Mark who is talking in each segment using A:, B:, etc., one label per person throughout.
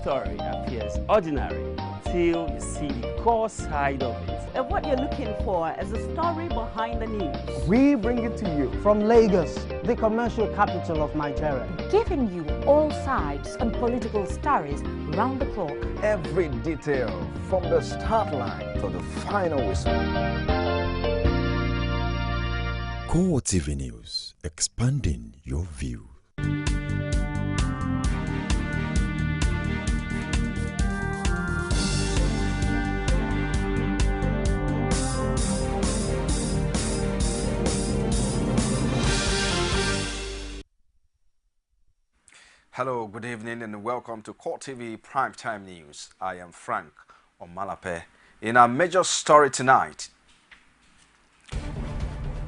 A: Story appears ordinary till you see the core side of it.
B: And what you're looking for is the story behind the news.
C: We bring it to you from Lagos, the commercial capital of Nigeria.
D: Giving you all sides and political stories round the clock.
E: Every detail from the start line to the final whistle.
F: CoreTV News, expanding your view.
G: Hello, good evening and welcome to CoreTV Primetime News. I am Frank Omalape. In our major story tonight,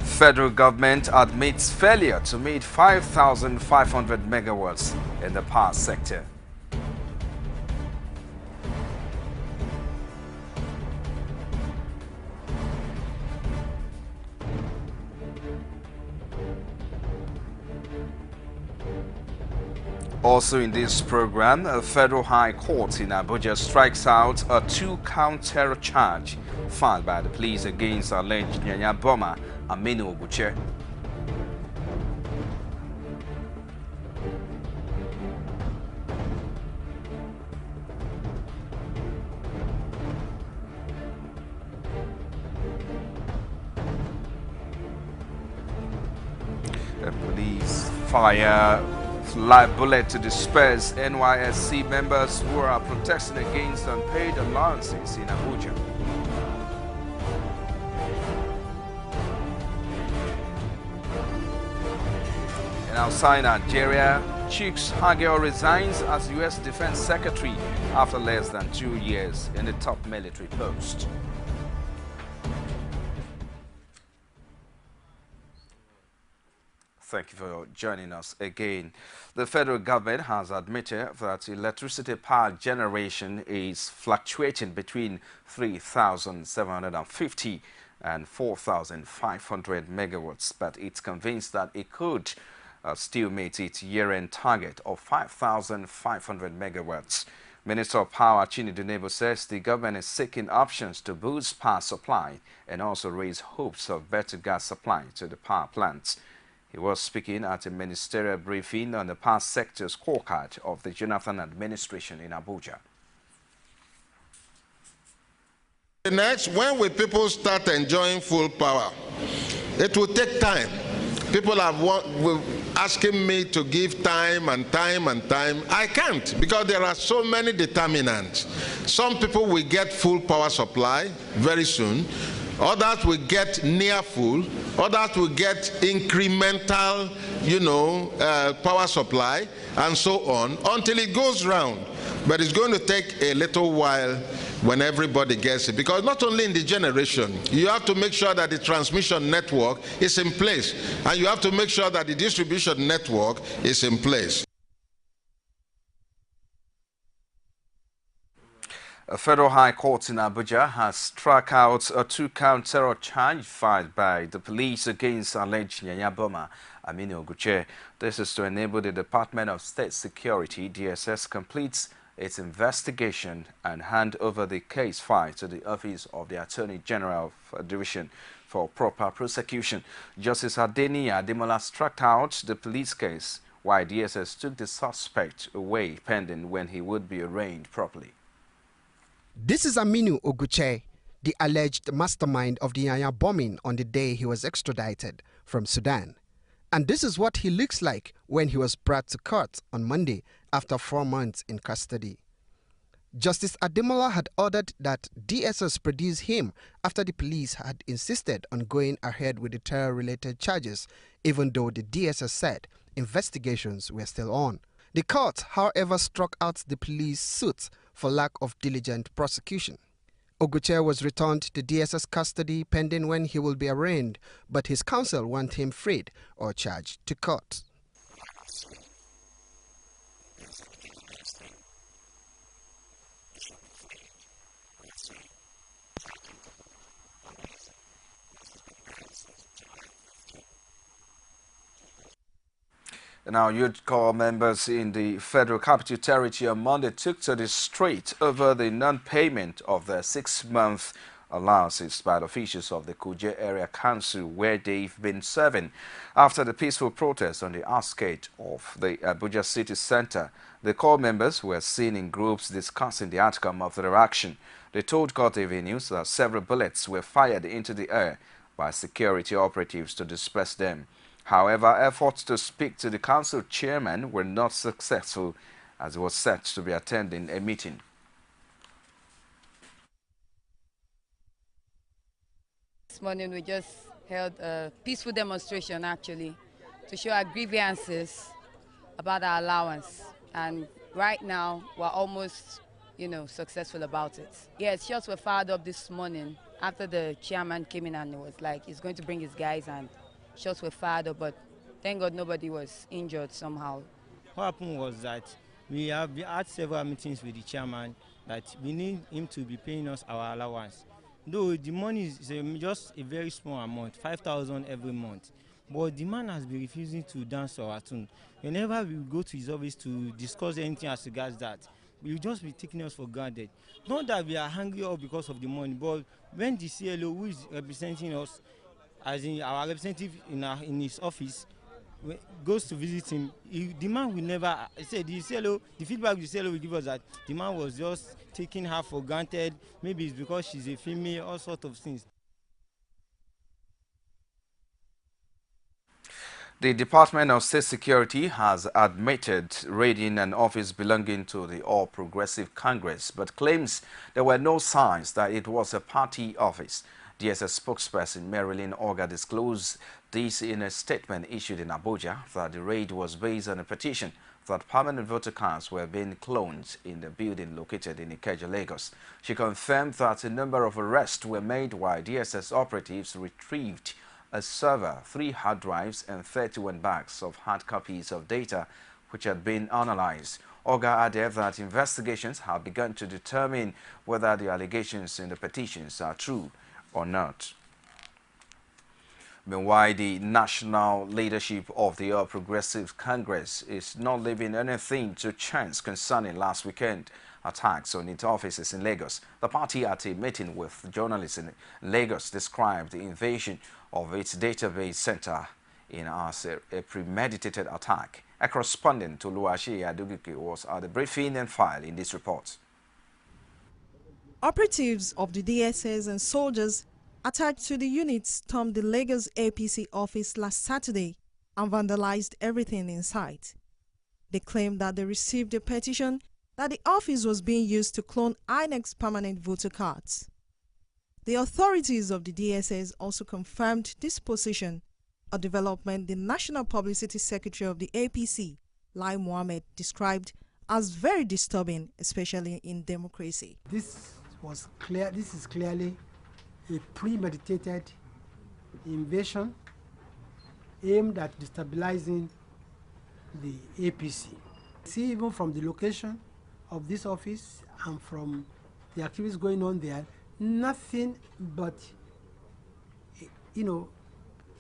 G: federal government admits failure to meet 5,500 megawatts in the power sector. Also in this program, a federal high court in Abuja strikes out a 2-count terror charge filed by the police against alleged Nyanya bomber Aminu Oguche. The police fire live bullet to disperse NYSC members who are protesting against unpaid allowances in Abuja. And outside Nigeria, Chiks Hagel resigns as U.S. Defense Secretary after less than 2 years in the top military post. Thank you for joining us again. The federal government has admitted that electricity power generation is fluctuating between 3,750 and 4,500 megawatts, but it's convinced that it could still meet its year-end target of 5,500 megawatts. Minister of Power Chini Dunebo says the government is seeking options to boost power supply and also raise hopes of better gas supply to the power plants. He was speaking at a ministerial briefing on the power sector scorecard of the Jonathan administration in Abuja.
H: Next, when will people start enjoying full power? It will take time. People were asking me to give time and time and time. I can't because there are so many determinants. Some people will get full power supply very soon. Others will get near full. Others will get incremental, power supply and so on until it goes round. But it's going to take a little while when everybody gets it, because not only in the generation, you have to make sure that the transmission network is in place, and you have to make sure that the distribution network is in place.
G: A federal high court in Abuja has struck out a 2-count terror charge filed by the police against alleged Nyanya bomber Aminu Oguche. This is to enable the Department of State Security, DSS, completes its investigation and hand over the case file to the Office of the Attorney General Division for proper prosecution. Justice Adeni Ademola struck out the police case, while DSS took the suspect away pending when he would be arraigned properly.
I: This is Aminu Oguche, the alleged mastermind of the Nyanya bombing on the day he was extradited from Sudan. And this is what he looks like when he was brought to court on Monday after 4 months in custody. Justice Ademola had ordered that DSS produce him after the police had insisted on going ahead with the terror-related charges, even though the DSS said investigations were still on. The court, however, struck out the police suit for lack of diligent prosecution. Oguche was returned to DSS custody pending when he will be arraigned, but his counsel want him freed or charged to court.
G: Now, youth corps members in the Federal Capital Territory on Monday took to the street over the non-payment of their 6-month allowances by the officials of the Kuje Area Council, where they've been serving. After the peaceful protest on the outskirts of the Abuja city center, the corps members were seen in groups discussing the outcome of their action. They told CoreTV News that several bullets were fired into the air by security operatives to disperse them. However, efforts to speak to the council chairman were not successful, as he was set to be attending a meeting.
J: This morning we just held a peaceful demonstration actually to show our grievances about our allowance, and right now we're almost successful about it. Yes, shots were fired up this morning after the chairman came in and it was like he's going to bring his guys, and shots were fired up, but thank God nobody was injured somehow.
K: What happened was that we have had several meetings with the chairman that we need him to be paying us our allowance. Though the money is just a very small amount, 5,000 every month. But the man has been refusing to dance to our tune. Whenever we go to his office to discuss anything as regards that, he will just be taking us for granted. Not that we are hungry or because of the money, but when the CLO, who is representing us, as in our representative in his office, goes to visit him, the man will never say the feedback the CLO will give us that the man was just taking her for granted. Maybe it's because she's a female, all sorts of things.
G: The Department of State Security has admitted raiding an office belonging to the All Progressive Congress, but claims there were no signs that it was a party office. DSS spokesperson Marilyn Oga disclosed this in a statement issued in Abuja that the raid was based on a petition that permanent voter cards were being cloned in the building located in Ikeja, Lagos. She confirmed that a number of arrests were made while DSS operatives retrieved a server, 3 hard drives and 31 bags of hard copies of data which had been analyzed. Oga added that investigations have begun to determine whether the allegations in the petitions are true or not. Meanwhile, the national leadership of the All Progressive Congress is not leaving anything to chance concerning last weekend attacks on its offices in Lagos. The party, at a meeting with journalists in Lagos, described the invasion of its database center as a premeditated attack. A correspondent to Luashi Adubuke was at the briefing and file in this report.
L: Operatives of the DSS and soldiers attached to the units stormed the Lagos APC office last Saturday and vandalized everything in sight. They claimed that they received a petition that the office was being used to clone INEC's permanent voter cards. The authorities of the DSS also confirmed this position, a development the National Publicity Secretary of the APC, Lai Mohammed, described as very disturbing, especially in democracy.
M: This is clearly a premeditated invasion aimed at destabilizing the APC. See, even from the location of this office and from the activities going on there, nothing but,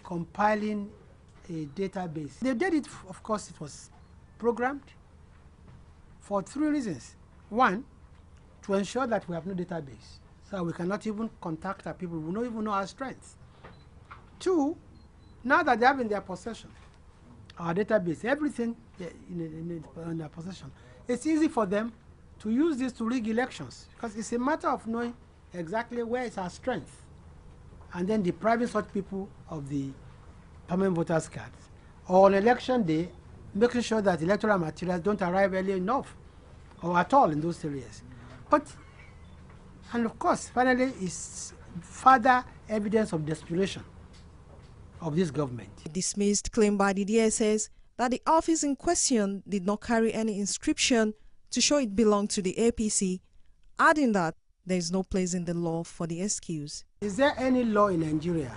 M: compiling a database. They did it, of course, it was programmed for 3 reasons. 1, to ensure that we have no database, so we cannot even contact our people, we don't even know our strengths. 2, now that they have in their possession our database, everything in their possession, it's easy for them to use this to rig elections, because it's a matter of knowing exactly where is our strength and then depriving such people of the permanent voters cards, or on election day making sure that electoral materials don't arrive early enough or at all in those areas. And of course, finally, is further evidence of desperation of this government.
L: He dismissed claim by the DSS that the office in question did not carry any inscription to show it belonged to the APC, adding that there is no place in the law for the excuse.
M: Is there any law in Nigeria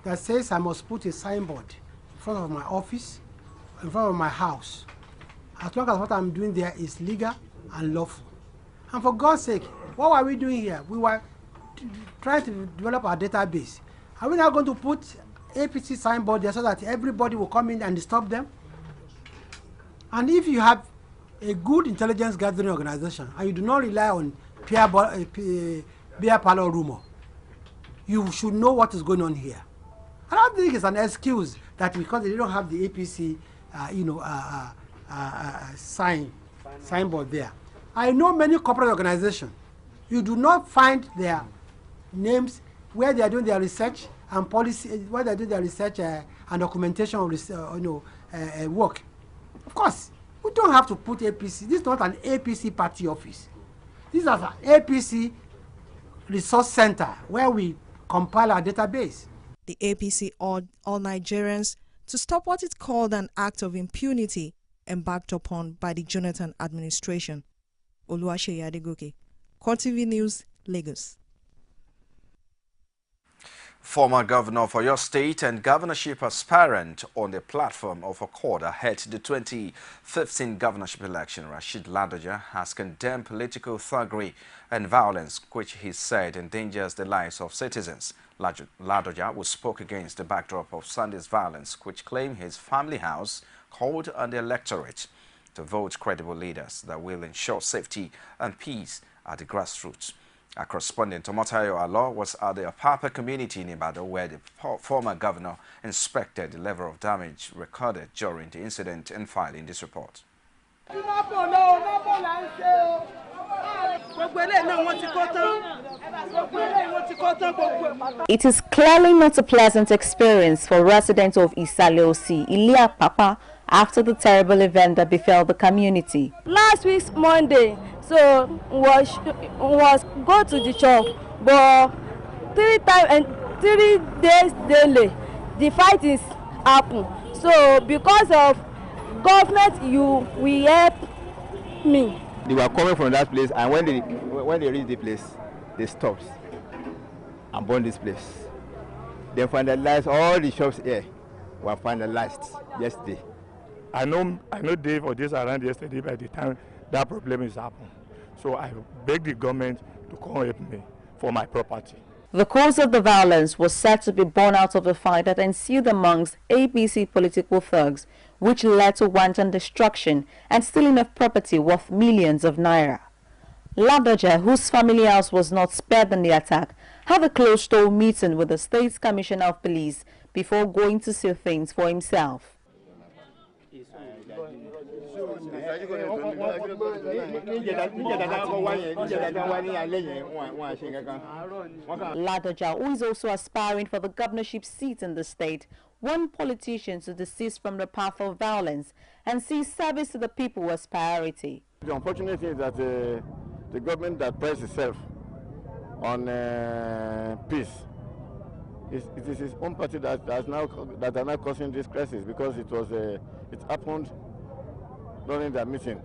M: that says I must put a signboard in front of my office, in front of my house, as long as what I'm doing there is legal and lawful? And for God's sake, what were we doing here? We were trying to develop our database. Are we now going to put APC signboard there so that everybody will come in and disturb them? And if you have a good intelligence gathering organization and you do not rely on beer parlor rumor, you should know what is going on here. I don't think it's an excuse that because they don't have the APC, signboard there. I know many corporate organizations. You do not find their names where they are doing their research and policy, where they are doing their research and documentation of work. Of course, we don't have to put APC. This is not an APC party office. This is an APC resource center where we compile our database.
L: The APC urged all Nigerians to stop what it called an act of impunity embarked upon by the Jonathan administration. Oluwaseyi Adegoke, CoreTV News, Lagos.
G: Former governor for your state and governorship aspirant on the platform of Accord ahead to the 2015 governorship election, Rashid Ladoja, has condemned political thuggery and violence, which he said endangers the lives of citizens. Ladoja, who spoke against the backdrop of Sunday's violence, which claimed his family house, called on the electorate to vote credible leaders that will ensure safety and peace at the grassroots. Our correspondent Tomotayo Alo was at the Apapa community in Ibadan, where the former governor inspected the level of damage recorded during the incident and filed in this report.
D: It is clearly not a pleasant experience for residents of Isaleosi, Ilia Papa, after the terrible event that befell the community.
N: Last week's Monday, so was go to the church, but 3 days daily, the fight is happen. So because of government, you will help me.
O: They were coming from that place, and when they reached the place, they stopped and burned this place. They finalized all the shops here were finalized yesterday.
P: I know Dave or this around yesterday by the time that problem is happening. So I beg the government to come help me for my property.
D: The cause of the violence was said to be born out of a fight that ensued amongst APC political thugs, which led to wanton destruction and stealing of property worth millions of naira. Ladoja, whose family house was not spared in the attack, had a closed-door meeting with the State Commissioner of Police before going to see things for himself. Ladoja, who is also aspiring for the governorship seat in the state, warned politicians to desist from the path of violence and see service to the people as priority.
O: The unfortunate thing is that the government that prides itself on peace, it is its own party that are now causing this crisis, because it happened during their meeting,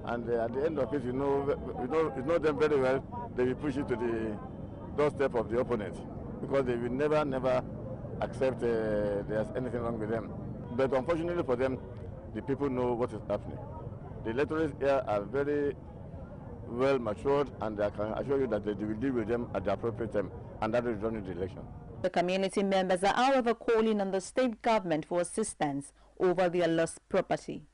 O: and at the end of it, you know them very well. They will push it to the doorstep of the opponent, because they will never accept there's anything wrong with them. But unfortunately for them, the people know what is happening. The electorates here are very well matured, and I can assure you that they will deal with them at the appropriate time, and that is during the election.
D: The community members are, however, calling on the state government for assistance over their lost property.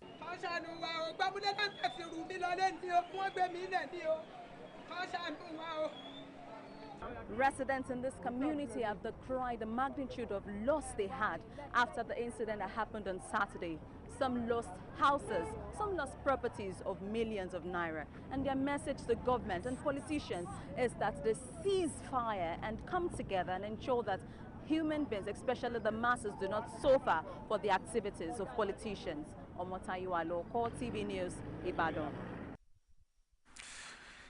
D: Residents in this community have decried the magnitude of loss they had after the incident that happened on Saturday. Some lost houses, some lost properties of millions of naira. And their message to government and politicians is that they cease fire and come together and ensure that human beings, especially the masses, do not suffer for the activities of politicians. Omotayo Alo, CoreTV News, Ibadan.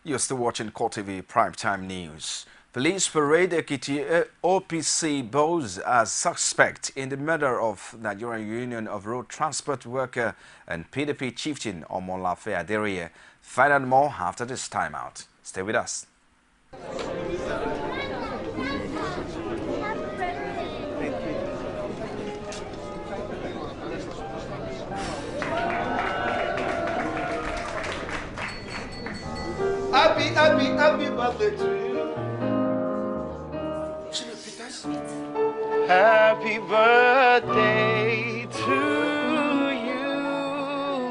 G: You're still watching CoreTV Primetime News. Police parade Ekiti OPC bows as suspect in the murder of Nigerian Union of Road Transport Worker and PDP chieftain Omolafe Aderiye. Find out more after this timeout. Stay with us.
Q: Happy birthday to you. Happy birthday to you.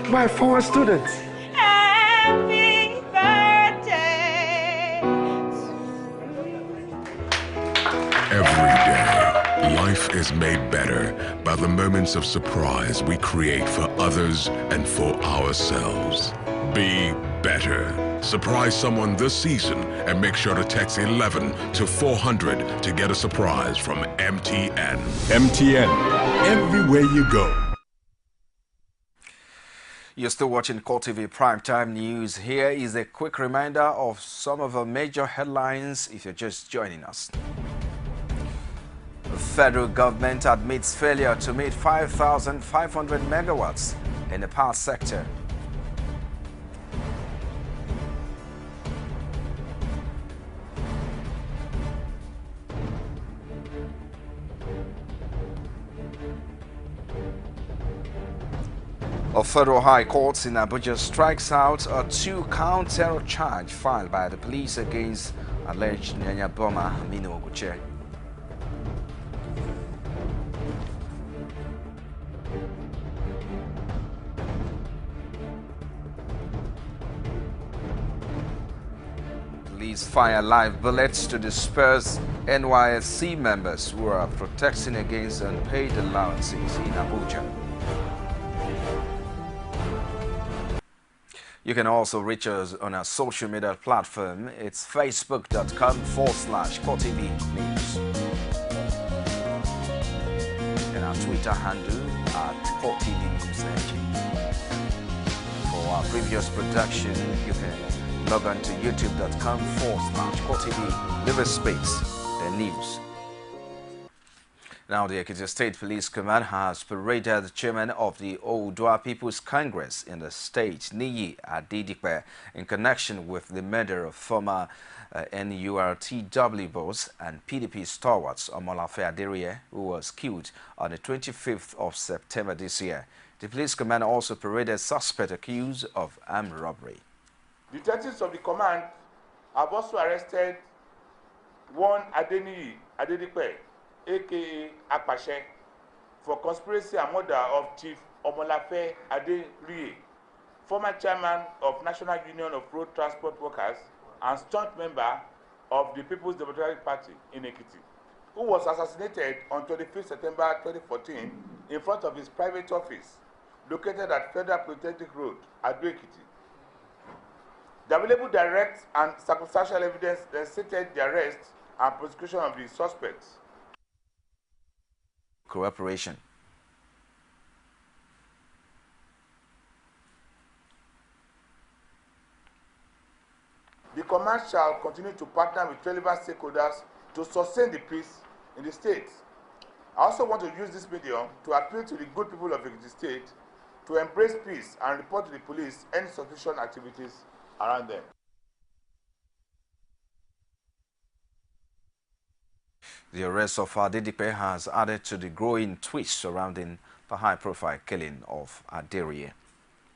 Q: my former students.
R: Happy birthday.
S: Every day, life is made better by the moments of surprise we create for others and for ourselves. Be better. Surprise someone this season and make sure to text 11 to 400 to get a surprise from MTN.
F: MTN, everywhere you go.
G: You're still watching CoreTV Primetime News. Here is a quick reminder of some of the major headlines if you're just joining us. The federal government admits failure to meet 5,500 megawatts in the power sector. A federal high court in Abuja strikes out a 2-count terror charge filed by the police against alleged Nyanya bomber Aminu Oguche. Police fire live bullets to disperse NYSC members who are protesting against unpaid allowances in Abuja. You can also reach us on our social media platform. It's facebook.com/CoreTV News. And our Twitter handle @CoreTV News. For our previous production, you can log on to youtube.com/CoreTV. Leave a space, the news. Now, the Ekiti State Police Command has paraded the chairman of the Oodua People's Congress in the state, Niyi Adedipe, in connection with the murder of former NURTW boss and PDP stalwarts Omolafe Aderiye, who was killed on the 25th of September this year. The police command also paraded suspect accused of armed robbery.
T: Detectives of the command have also arrested one Adeniyi Adedipe, aka Akpashe, for conspiracy and murder of Chief Omolafe Aderiye, former chairman of National Union of Road Transport Workers and staunch member of the People's Democratic Party in Ekiti, who was assassinated on 25 September 2014 in front of his private office located at Federal Polytechnic Road, Ado Ekiti. The available direct and circumstantial evidence then stated the arrest and prosecution of the suspects.
G: Cooperation.
T: The command shall continue to partner with relevant stakeholders to sustain the peace in the state. I also want to use this medium to appeal to the good people of the state to embrace peace and report to the police any suspicious activities around them.
G: The arrest of Adedipe has added to the growing twist surrounding the high-profile killing of Aderiye.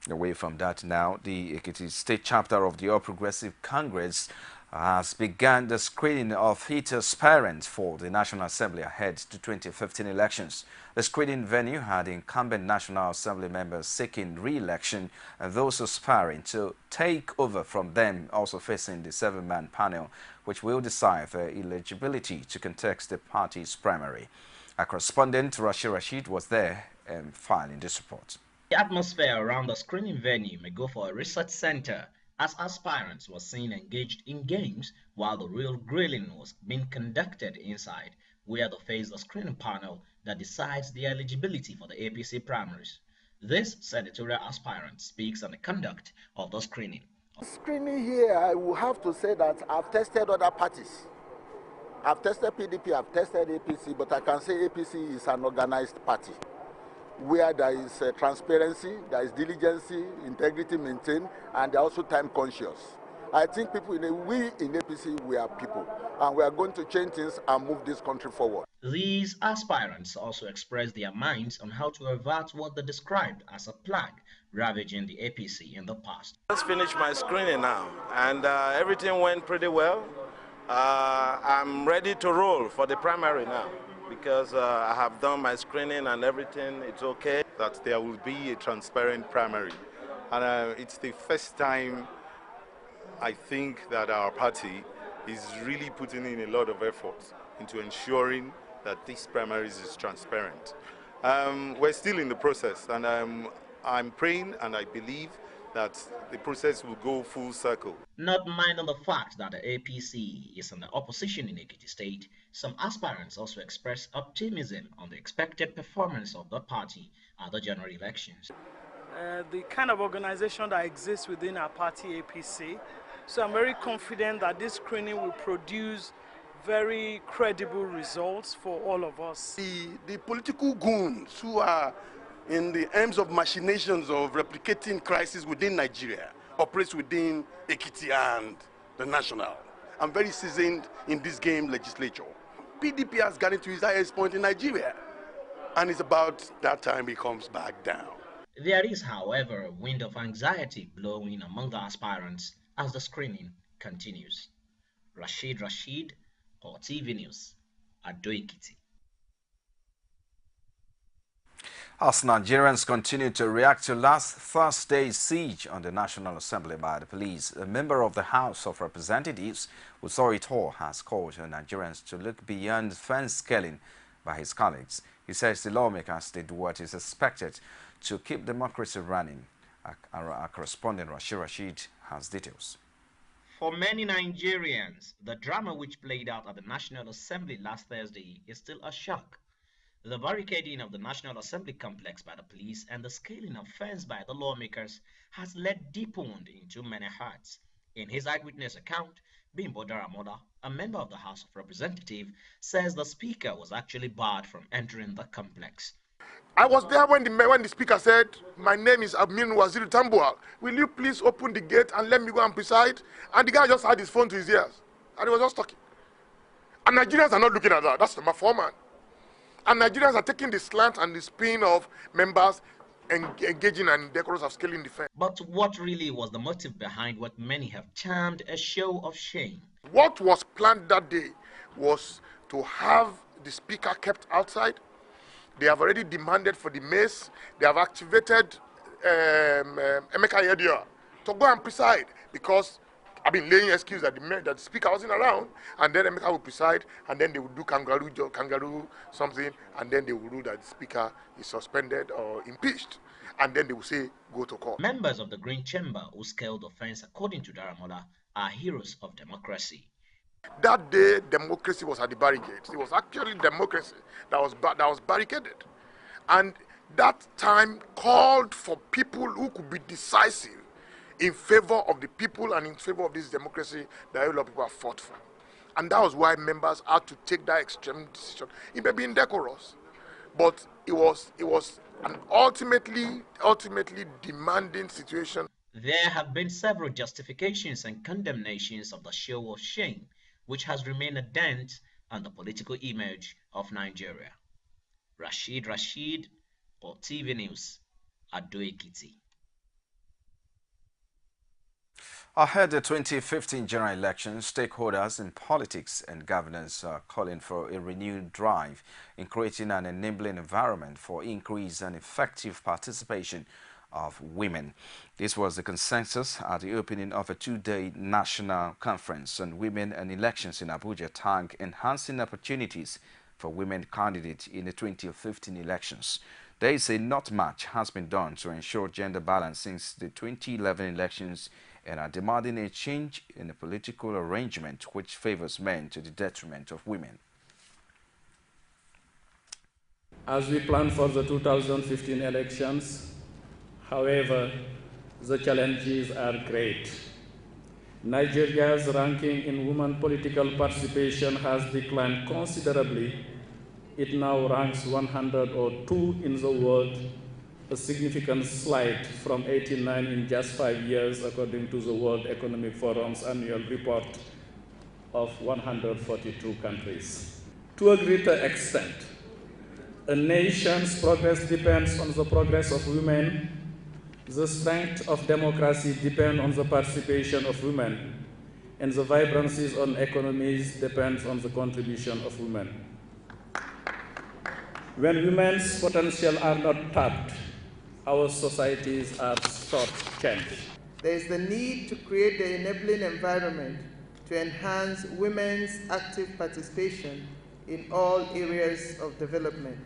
G: Away from that now, the Ekiti State chapter of the All Progressive Congress has begun the screening of its aspirants for the National Assembly ahead to 2015 elections. The screening venue had incumbent National Assembly members seeking re-election and those aspiring to take over from them also facing the 7-man panel, which will decide their eligibility to contest the party's primary. Our correspondent Rashid was there filing this report.
U: The atmosphere around the screening venue may go for a research center, as aspirants were seen engaged in games while the real grilling was being conducted inside, where they face the screening panel that decides their eligibility for the APC primaries. This senatorial aspirant speaks on the conduct of the screening.
V: Screening here, I will have to say that I've tested other parties. I've tested PDP, I've tested APC, but I can say APC is an organized party where there is transparency, there is diligence, integrity maintained, and they're also time conscious. I think we in APC, we are people, and we are going to change things and move this country forward.
U: These aspirants also expressed their minds on how to avert what they described as a plague ravaging the APC in the past.
W: Just finished my screening now, and everything went pretty well. I'm ready to roll for the primary now, because I have done my screening and everything, it's okay.
X: That there will be a transparent primary
A: And it's the first time I think that our party is really putting in a lot of effort into ensuring that this primaries is transparent. We're still in the process, and I'm praying and I believe that the process will go full circle.
U: Not minding the fact that the APC is in the opposition in Ekiti State, some aspirants also expressed optimism on the expected performance of the party at the general elections.
B: The kind of organization that exists within our party, APC, so I'm very confident that this screening will produce very credible results for all of us.
Q: The political goons who are in the aims of machinations of replicating crisis within Nigeria operates within Ekiti and the National. I'm very seasoned in this game legislature. PDP has gotten to its highest point in Nigeria, and it's about that time it comes back down.
U: There is, however, a wind of anxiety blowing among the aspirants as the screening continues. Rashid, CoreTV News, Ado Ekiti.
G: As Nigerians continue to react to last Thursday's siege on the National Assembly by the police, a member of the House of Representatives who saw it all has called on Nigerians to look beyond fence scaling by his colleagues. He says the lawmakers did what is expected to keep democracy running. Our correspondent Rashid has details.
U: For many Nigerians, the drama which played out at the National Assembly last Thursday is still a shock. The barricading of the National Assembly complex by the police and the scaling of fence by the lawmakers has led deep wound into many hearts. In his eyewitness account, Bimbo Daramola, a member of the House of Representatives, says the speaker was actually barred from entering the complex.
C: I was there when the speaker said, "My name is Aminu Waziri Tambuwal. Will you please open the gate and let me go and preside?" And the guy just had his phone to his ears, and he was just talking. And Nigerians are not looking at that. That's number 4 man. And Nigerians are taking the slant and the spin of members engaging in decorous of scaling the fence.
U: But what really was the motive behind what many have termed a show of shame?
C: What was planned that day was to have the speaker kept outside. They have already demanded for the mace. They have activated Emeka Yedia to go and preside because I've been laying excuse that the speaker wasn't around, and then Emeka will preside, and then they will do kangaroo something, and then they will rule that the speaker is suspended or impeached, and then they will say go to court.
U: Members of the Green Chamber who scaled the fence, according to Daramola, are heroes of democracy.
C: That day, democracy was at the barricades. It was actually democracy that was barricaded, and that time called for people who could be decisive in favor of the people and in favor of this democracy that a lot of people have fought for. And that was why members had to take that extreme decision. It may be indecorous, but it was an ultimately demanding situation.
U: There have been several justifications and condemnations of the show of shame, which has remained a dent on the political image of Nigeria. Rashid, CoreTV News, Ado Ekiti.
G: Ahead of the 2015 general elections, stakeholders in politics and governance are calling for a renewed drive in creating an enabling environment for increased and effective participation of women. This was the consensus at the opening of a 2-day national conference on women and elections in Abuja, tagged Enhancing Opportunities for Women Candidates in the 2015 elections. They say not much has been done to ensure gender balance since the 2011 elections and are demanding a change in the political arrangement which favors men to the detriment of women.
X: As we plan for the 2015 elections, however, the challenges are great. Nigeria's ranking in women political participation has declined considerably. It now ranks 102 in the world, a significant slide from 89 in just 5 years, according to the World Economic Forum's annual report of 142 countries. To a greater extent, a nation's progress depends on the progress of women. The strength of democracy depends on the participation of women, and the vibrancy on economies depends on the contribution of women. When women's potential are not tapped, our societies are short-changed.
E: There is the need to create the enabling environment to enhance women's active participation in all areas of development.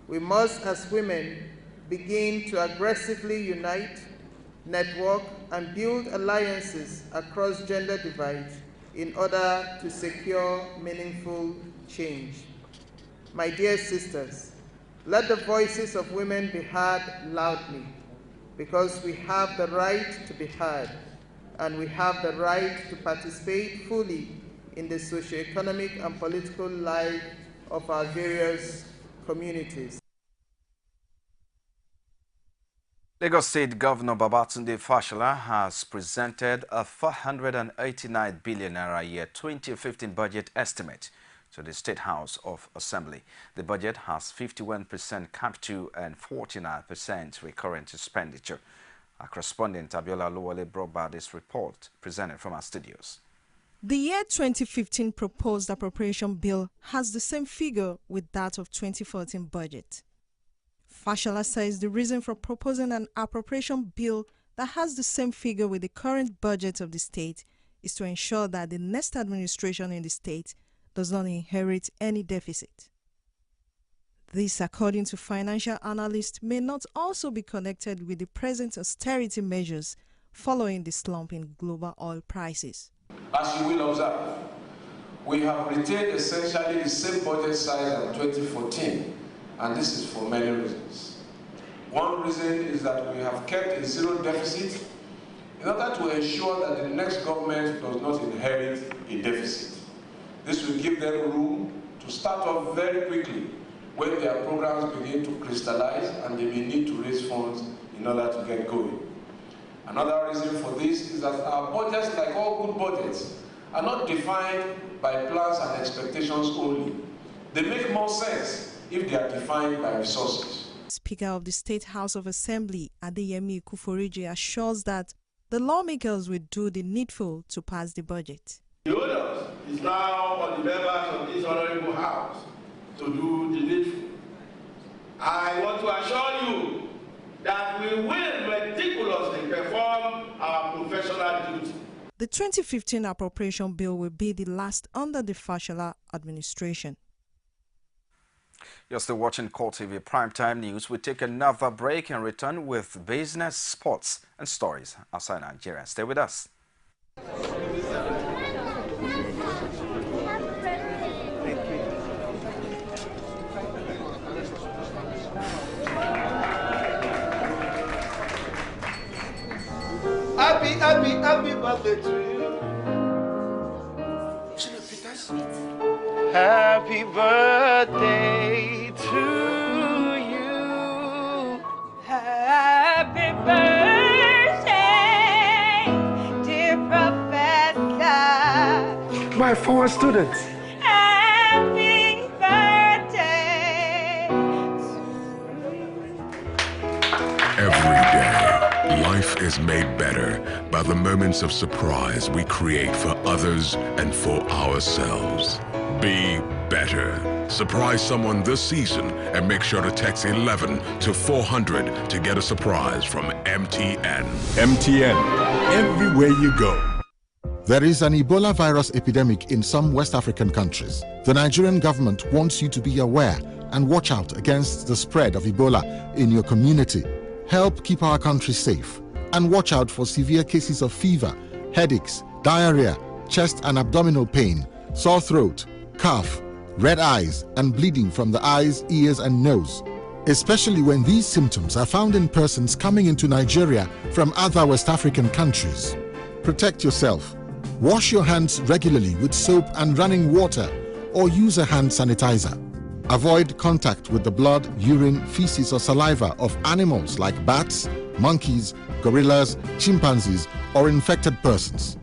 E: We must, as women, begin to aggressively unite, network, and build alliances across gender divides in order to secure meaningful change. My dear sisters, let the voices of women be heard loudly, because we have the right to be heard, and we have the right to participate fully in the socio-economic and political life of our various communities.
G: Lagos State Governor Babatunde Fashola has presented a 489 billion naira year 2015 budget estimate to the State House of Assembly. The budget has 51% capital and 49% recurrent expenditure. Our correspondent Abiola Luwale brought back this report presented from our studios.
L: The year 2015 proposed appropriation bill has the same figure with that of 2014 budget. Fashola says the reason for proposing an appropriation bill that has the same figure with the current budget of the state is to ensure that the next administration in the state does not inherit any deficit. This, according to financial analysts, may not also be connected with the present austerity measures following the slump in global oil prices.
H: As you will observe, we have retained essentially the same budget size as 2014, and this is for many reasons. One reason is that we have kept a zero deficit in order to ensure that the next government does not inherit a deficit. This will give them room to start off very quickly when their programs begin to crystallize and they may need to raise funds in order to get going. Another reason for this is that our budgets, like all good budgets, are not defined by plans and expectations only. They make more sense if they are defined by resources.
L: Speaker of the State House of Assembly, Adeyemi Kuforiji, assures that the lawmakers will do the needful to pass the budget.
I: The onus is now on the members of this honorable house to do the needful. I want to assure you that we will meticulously perform our professional duty.
L: The 2015 appropriation bill will be the last under the Fashola administration.
G: You're still watching CoreTV Primetime News. We take another break and return with business, sports, and stories outside Nigeria. Stay with us.
I: Happy birthday to you. Happy birthday to you.
R: Happy birthday, dear Professor.
I: My former students.
R: Happy birthday.
S: Every day, life is made better by the moments of surprise we create for others and for ourselves. Be better. Surprise someone this season and make sure to text 11 to 400 to get a surprise from MTN.
F: MTN, everywhere you go.
J: There is an Ebola virus epidemic in some West African countries. The Nigerian government wants you to be aware and watch out against the spread of Ebola in your community. Help keep our country safe and watch out for severe cases of fever, headaches, diarrhea, chest and abdominal pain, sore throat, cough, red eyes, and bleeding from the eyes, ears, and nose, especially when these symptoms are found in persons coming into Nigeria from other West African countries. Protect yourself. Wash your hands regularly with soap and running water, or use a hand sanitizer. Avoid contact with the blood, urine, feces, or saliva of animals like bats, monkeys, gorillas, chimpanzees, or infected persons.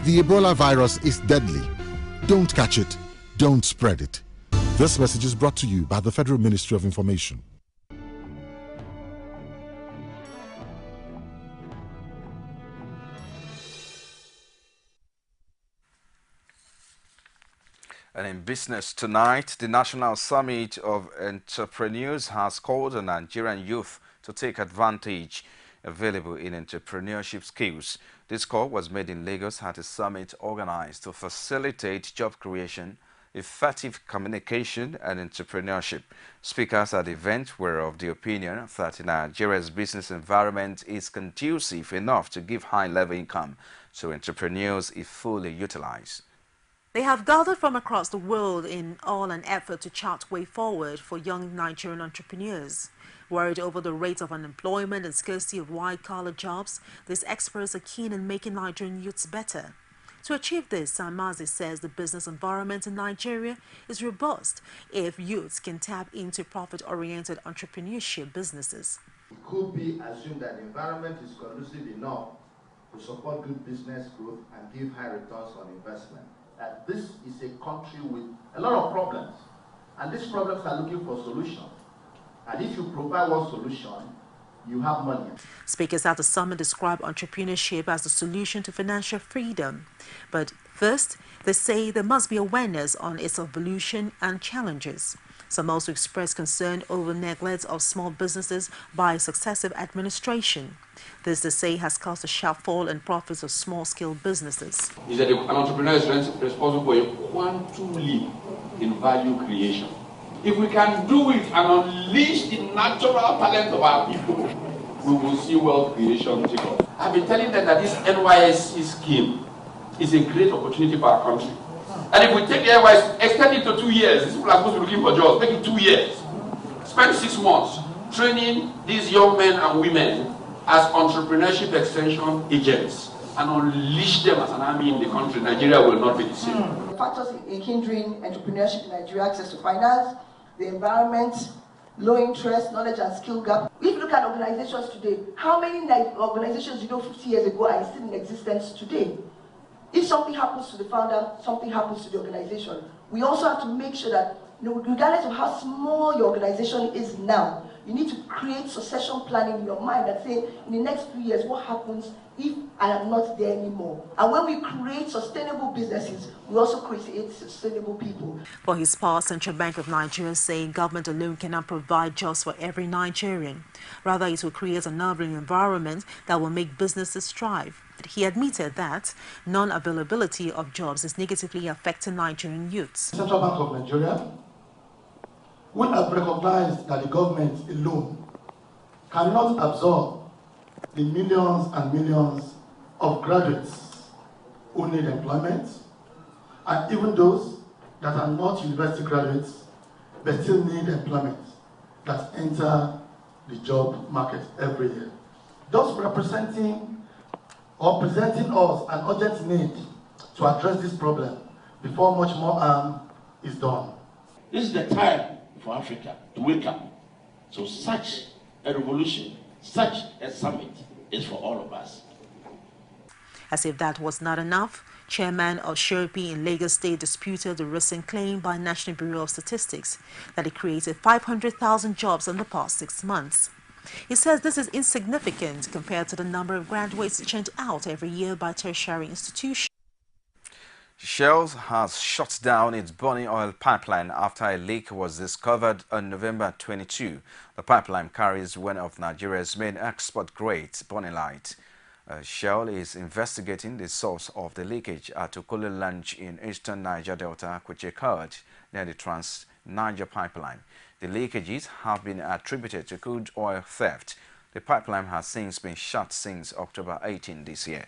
J: The Ebola virus is deadly. Don't catch it. Don't spread it. This message is brought to you by the Federal Ministry of Information.
G: And in business tonight, the National Summit of Entrepreneurs has called on Nigerian youth to take advantage available in entrepreneurship skills. This call was made in Lagos at a summit organized to facilitate job creation, effective communication and entrepreneurship. Speakers at the event were of the opinion that Nigeria's business environment is conducive enough to give high-level income to entrepreneurs if fully utilized.
K: They have gathered from across the world in all an effort to chart way forward for young Nigerian entrepreneurs. Worried over the rate of unemployment and scarcity of white-collar jobs, these experts are keen in making Nigerian youths better. To achieve this, Samazi says the business environment in Nigeria is robust if youths can tap into profit-oriented entrepreneurship businesses.
M: It could be assumed that the environment is conducive enough to support good business growth and give high returns on investment. That this is a country with a lot of problems, and these problems are looking for solutions. And if you provide one solution, you have money.
K: Speakers at the summit describe entrepreneurship as the solution to financial freedom. But first, they say there must be awareness on its evolution and challenges. Some also express concern over neglect of small businesses by successive administration. This, they say, has caused a sharp fall in profits of small-scale businesses.
N: Is that an entrepreneur is responsible for a quantum leap in value creation. If we can do it and unleash the natural talent of our people, we will see wealth creation take off. I've been telling them that this NYSC scheme is a great opportunity for our country. And if we take the NYSC, extend it to 2 years, these people are supposed to be looking for jobs, make it 2 years. Spend 6 months training these young men and women as entrepreneurship extension agents and unleash them as an army in the country. Nigeria will not be the same.
P: The factors in hindering entrepreneurship in Nigeria: access to finance, the environment, low interest, knowledge and skill gap. If you look at organizations today, how many organizations 50 years ago are still in existence today? If something happens to the founder, something happens to the organization. We also have to make sure that, regardless of how small your organization is now, you need to create succession planning in your mind that say, in the next few years, what happens if I am not there anymore? And when we create sustainable businesses, we also create sustainable people.
K: For his part, Central Bank of Nigeria saying government alone cannot provide jobs for every Nigerian. Rather, it will create an enabling environment that will make businesses thrive. He admitted that non-availability of jobs is negatively affecting Nigerian youths.
M: Central Bank of Nigeria, we have recognized that the government alone cannot absorb the millions and millions of graduates who need employment, and even those that are not university graduates but still need employment that enter the job market every year. Thus presenting us an urgent need to address this problem before much more harm is done.
Y: This is the time for Africa to wake up. So such a revolution, such a summit is for all of us.
K: As if that was not enough, Chairman of Sherpi in Lagos State disputed the recent claim by National Bureau of Statistics that it created 500,000 jobs in the past 6 months. He says this is insignificant compared to the number of graduates churned out every year by tertiary institutions.
G: Shell has shut down its burning oil pipeline after a leak was discovered on November 22. The pipeline carries one of Nigeria's main export grades, burning light. Shell is investigating the source of the leakage at Okolo Lounge in eastern Niger Delta, which occurred near the Trans-Niger pipeline. The leakages have been attributed to crude oil theft. The pipeline has since been shut since October 18 this year.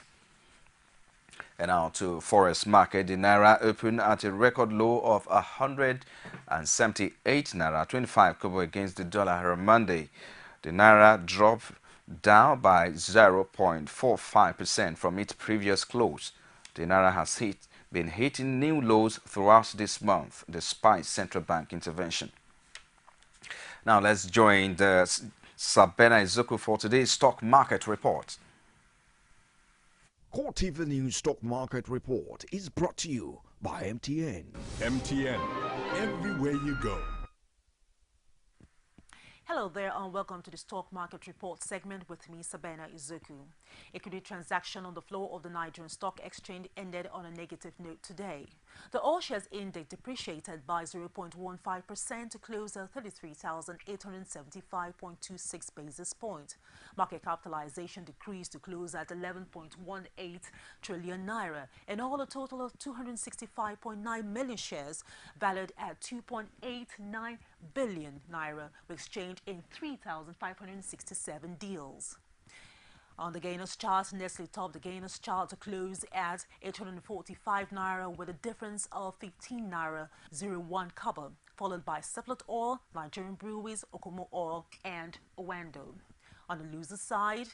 G: And now to Forest Market. The Naira opened at a record low of 178 Naira 25 kobo against the dollar on Monday. The Naira dropped down by 0.45% from its previous close. The Naira has been hitting new lows throughout this month despite central bank intervention. Now let's join the Sabena Izuku for today's stock market report.
F: CoreTV News Stock Market Report is brought to you by MTN. MTN, everywhere you go.
K: Hello there and welcome to the Stock Market Report segment with me, Sabena Izuku. Equity transaction on the floor of the Nigerian Stock Exchange ended on a negative note today. The All Shares Index depreciated by 0.15% to close at 33,875.26 basis points. Market capitalization decreased to close at 11.18 trillion naira, and all a total of 265.9 million shares valued at 2.89 billion naira were exchanged in 3,567 deals. On the gainers chart, Nestle topped the gainers chart to close at 845 naira with a difference of 15 naira 01 kobo, followed by Seplat Oil, Nigerian Breweries, Okumu Oil, and Owando. On the loser side,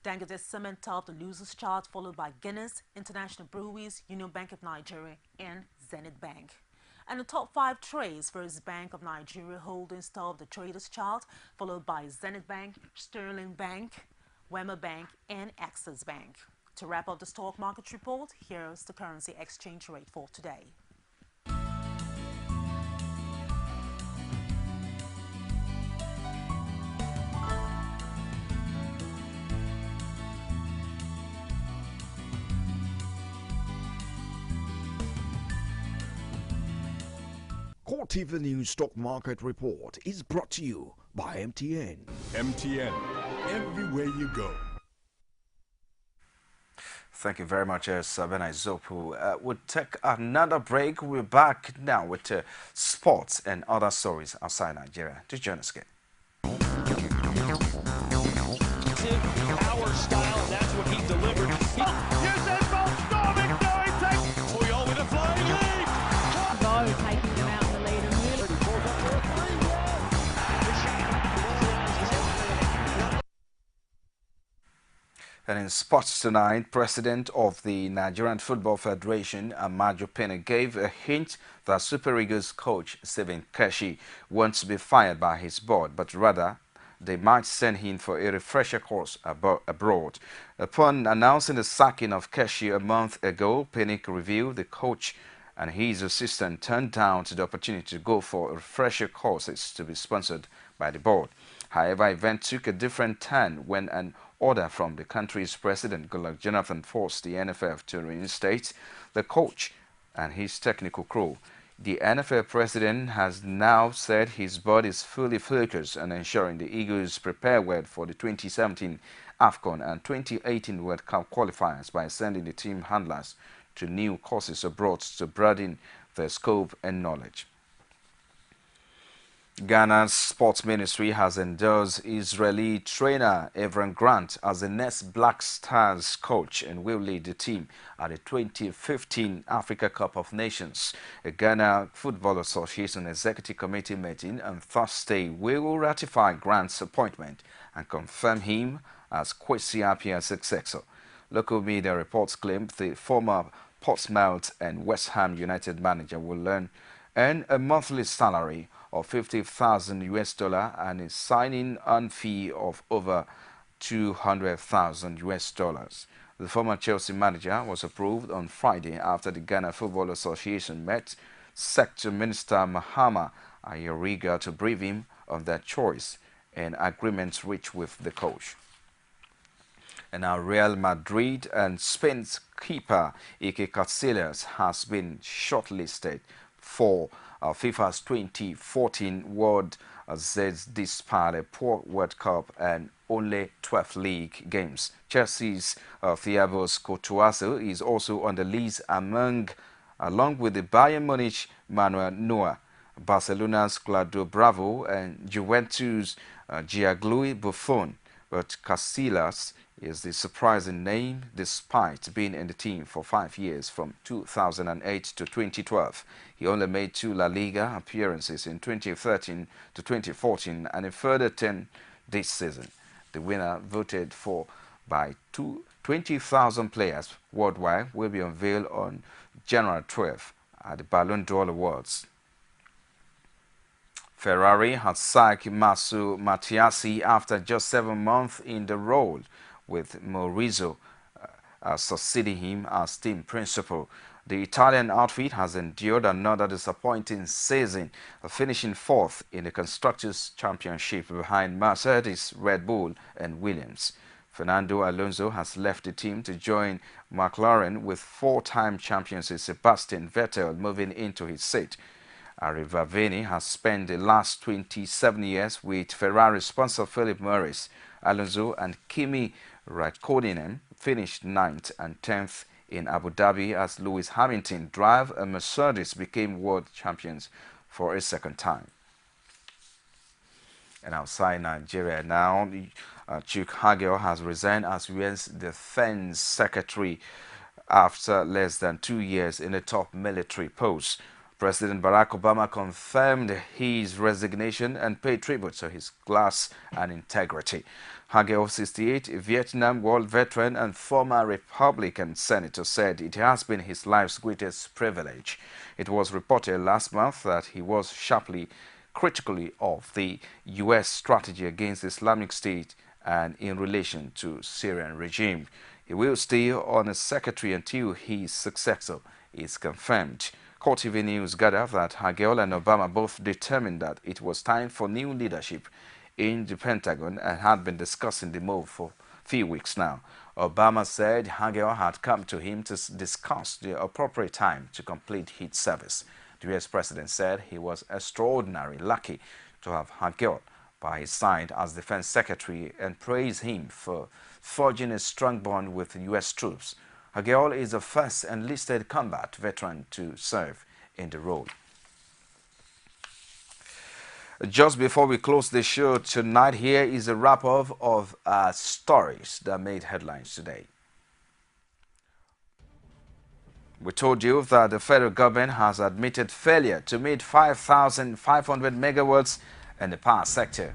K: Dangote Cement topped the losers chart, followed by Guinness, International Breweries, Union Bank of Nigeria, and Zenith Bank. And the top 5 trades, First Bank of Nigeria Holdings topped the traders chart, followed by Zenith Bank, Sterling Bank, Wema Bank, and Access Bank. To wrap up the stock market report, here's the currency exchange rate for today.
F: CoreTV News Stock Market Report is brought to you by MTN.
D: MTN, everywhere you go.
G: Thank you very much, Sabena Zopu. We'll take another break. We're back now with sports and other stories outside Nigeria. Just join us again.
O: Our style, that's what he delivered. Usain Bolt storming through. Puyol with a flying lead.
T: Go taking them out in the lead and really.
G: And in sports tonight, President of the Nigerian Football Federation, Amaju Pena, gave a hint that Super Eagles coach Stephen Keshi wants to be fired by his board, but rather they might send him for a refresher course abroad. Upon announcing the sacking of Keshi a month ago, Pinnick revealed the coach and his assistant turned down the opportunity to go for refresher courses to be sponsored by the board. However, event took a different turn when an order from the country's president, Goodluck Jonathan, forced the NFF to reinstate the coach and his technical crew. The NFL president has now said his board is fully focused on ensuring the Eagles prepare well for the 2017 AFCON and 2018 World Cup qualifiers by sending the team handlers to new courses abroad to broaden their scope and knowledge. Ghana's Sports Ministry has endorsed Israeli trainer Evren Grant as the next Black Stars coach and will lead the team at the 2015 Africa Cup of Nations. A Ghana Football Association Executive Committee meeting on Thursday will ratify Grant's appointment and confirm him as Kwesi Appiah's successor. Local media reports claim the former Portsmouth and West Ham United manager will earn a monthly salary of $50,000 and a signing-on fee of over $200,000. The former Chelsea manager was approved on Friday after the Ghana Football Association met Sector Minister Mahama Ayariga to brief him on their choice and agreements reached with the coach. And now Real Madrid and Spain's keeper Iker Casillas has been shortlisted for FIFA's 2014 World Z's despite a poor World Cup and only 12 league games. Chelsea's Thiago Courtois is also on the list along with the Bayern Munich Manuel Neuer, Barcelona's Claudio Bravo, and Juventus' Gianluigi Buffon. But Casillas is the surprising name despite being in the team for 5 years from 2008 to 2012. He only made 2 La Liga appearances in 2013 to 2014 and a further 10 this season. The winner voted for by 20,000 players worldwide will be unveiled on January 12 at the Ballon d'Or Awards. Ferrari has sacked Masu Mattiasi after just 7 months in the role, with Maurizio succeeding him as team principal. The Italian outfit has endured another disappointing season, finishing fourth in the Constructors' Championship behind Mercedes, Red Bull and Williams. Fernando Alonso has left the team to join McLaren, with four-time champions Sebastian Vettel moving into his seat. Arrivaveni has spent the last 27 years with Ferrari sponsor Philip Morris. Alonso and Kimi Raikkonen finished 9th and 10th in Abu Dhabi as Lewis Hamilton drive a Mercedes became world champions for a second time. And outside Nigeria now, Chuck Hagel has resigned as U.S. Defense Secretary after less than 2 years in a top military post. President Barack Obama confirmed his resignation and paid tribute to his class and integrity. Hagel, 68, a Vietnam War veteran and former Republican senator, said it has been his life's greatest privilege. It was reported last month that he was sharply critical of the U.S. strategy against Islamic State and in relation to Syrian regime. He will stay on as secretary until his successor is confirmed. CoreTV News gathered that Hagel and Obama both determined that it was time for new leadership in the Pentagon and had been discussing the move for a few weeks now. Obama said Hagel had come to him to discuss the appropriate time to complete his service. The U.S. president said he was extraordinarily lucky to have Hagel by his side as defense secretary and praised him for forging a strong bond with U.S. troops. Hagel is the first enlisted combat veteran to serve in the role. Just before we close the show tonight, here is a wrap-up of stories that made headlines today. We told you that the federal government has admitted failure to meet 5,500 megawatts in the power sector.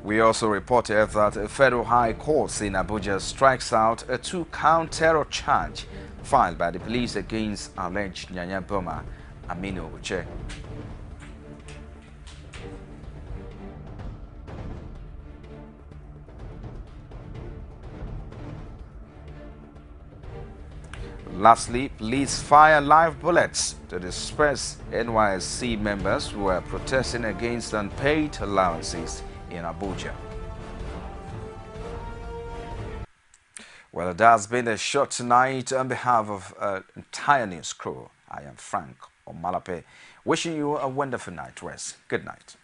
G: We also reported that a federal high court in Abuja strikes out a 2-count terror charge filed by the police against alleged Nyanya bomber Aminu Uche. Lastly, police fire live bullets to disperse NYSC members who were protesting against unpaid allowances in Abuja. Well, it has been a show tonight. On behalf of entire news crew, I am Frank Omalape, wishing you a wonderful night rest. Good night.